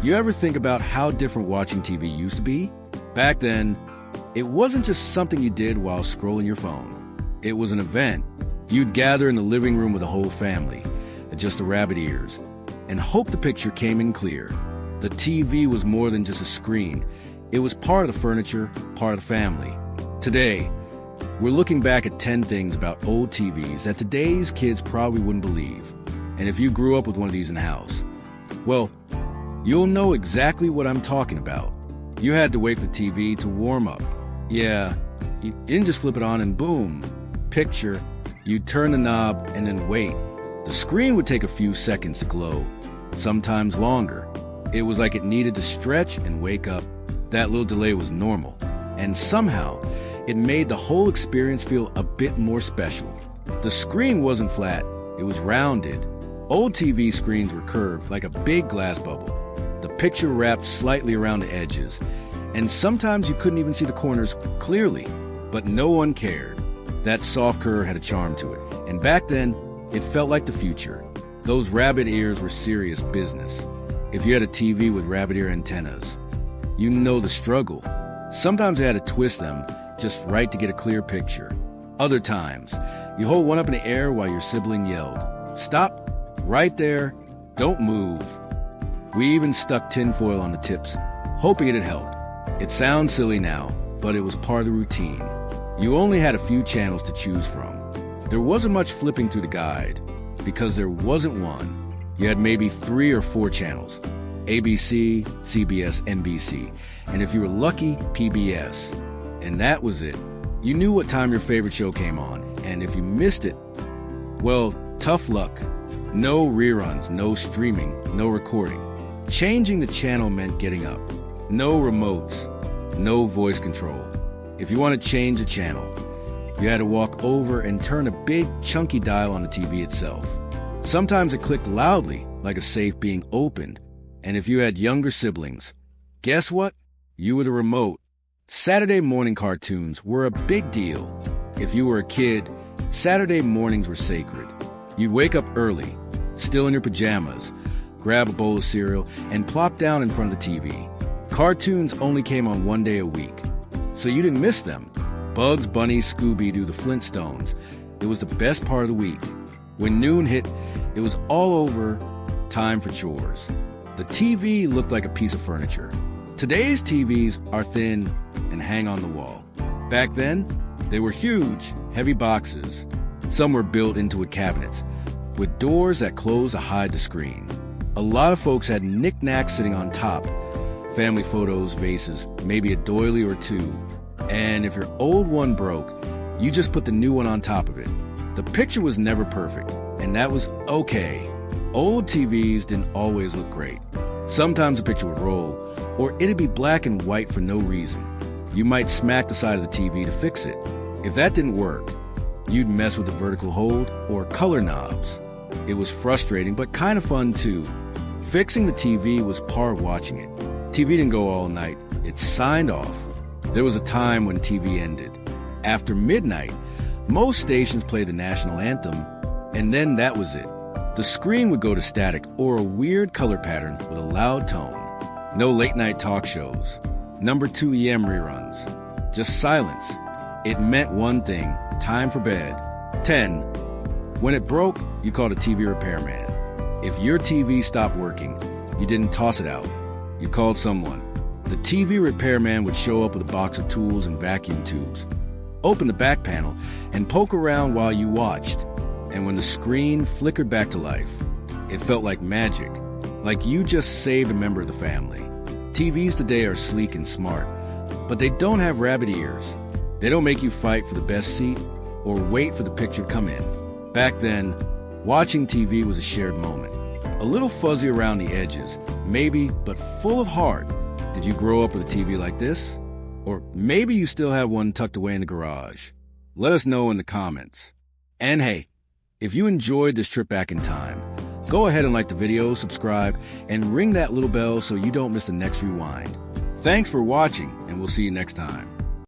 You ever think about how different watching TV used to be? Back then, it wasn't just something you did while scrolling your phone. It was an event. You'd gather in the living room with the whole family, adjust the rabbit ears, and hope the picture came in clear. The TV was more than just a screen. It was part of the furniture, part of the family. Today, we're looking back at 10 things about old TVs that today's kids probably wouldn't believe. And if you grew up with one of these in the house, well, you'll know exactly what I'm talking about. You had to wait for TV to warm up. Yeah, you didn't just flip it on and boom, picture. You'd turn the knob and then wait. The screen would take a few seconds to glow, sometimes longer. It was like it needed to stretch and wake up. That little delay was normal, and somehow it made the whole experience feel a bit more special. The screen wasn't flat, it was rounded. Old TV screens were curved like a big glass bubble. The picture wrapped slightly around the edges, and sometimes you couldn't even see the corners clearly, but no one cared. That soft curve had a charm to it, and back then, it felt like the future. Those rabbit ears were serious business. If you had a TV with rabbit ear antennas, you know the struggle. Sometimes you had to twist them just right to get a clear picture. Other times, you hold one up in the air while your sibling yelled, "Stop, right there, don't move." We even stuck tinfoil on the tips, hoping it'd help. It sounds silly now, but it was part of the routine. You only had a few channels to choose from. There wasn't much flipping through the guide, because there wasn't one. You had maybe 3 or 4 channels: ABC, CBS, NBC, and if you were lucky, PBS. And that was it. You knew what time your favorite show came on, and if you missed it, well, tough luck. No reruns, no streaming, no recording. Changing the channel meant getting up. No remotes, no voice control. If you want to change the channel, you had to walk over and turn a big, chunky dial on the TV itself. Sometimes it clicked loudly, like a safe being opened. And if you had younger siblings, guess what? You were the remote. Saturday morning cartoons were a big deal. If you were a kid, Saturday mornings were sacred. You'd wake up early, still in your pajamas, grab a bowl of cereal, and plop down in front of the TV. Cartoons only came on one day a week, so you didn't miss them. Bugs Bunny, Scooby-Doo, the Flintstones. It was the best part of the week. When noon hit, it was all over, time for chores. The TV looked like a piece of furniture. Today's TVs are thin and hang on the wall. Back then, they were huge, heavy boxes. Some were built into cabinets, with doors that closed to hide the screen. A lot of folks had knickknacks sitting on top. Family photos, vases, maybe a doily or two. And if your old one broke, you just put the new one on top of it. The picture was never perfect, and that was okay. Old TVs didn't always look great. Sometimes the picture would roll, or it'd be black and white for no reason. You might smack the side of the TV to fix it. If that didn't work, you'd mess with the vertical hold or color knobs. It was frustrating, but kind of fun too. Fixing the TV was part of watching it. TV didn't go all night. It signed off. There was a time when TV ended. After midnight, most stations played the national anthem, and then that was it. The screen would go to static or a weird color pattern with a loud tone. No late-night talk shows. Number 2 EM reruns. Just silence. It meant one thing: time for bed. 10. When it broke, you called a TV repairman. If your TV stopped working, you didn't toss it out. You called someone. The TV repairman would show up with a box of tools and vacuum tubes, open the back panel, and poke around while you watched. And when the screen flickered back to life, it felt like magic, like you just saved a member of the family. TVs today are sleek and smart, but they don't have rabbit ears. They don't make you fight for the best seat or wait for the picture to come in. Back then, watching TV was a shared moment. A little fuzzy around the edges, maybe, but full of heart. Did you grow up with a TV like this? Or maybe you still have one tucked away in the garage. Let us know in the comments. And hey, if you enjoyed this trip back in time, go ahead and like the video, subscribe, and ring that little bell so you don't miss the next rewind. Thanks for watching, and we'll see you next time.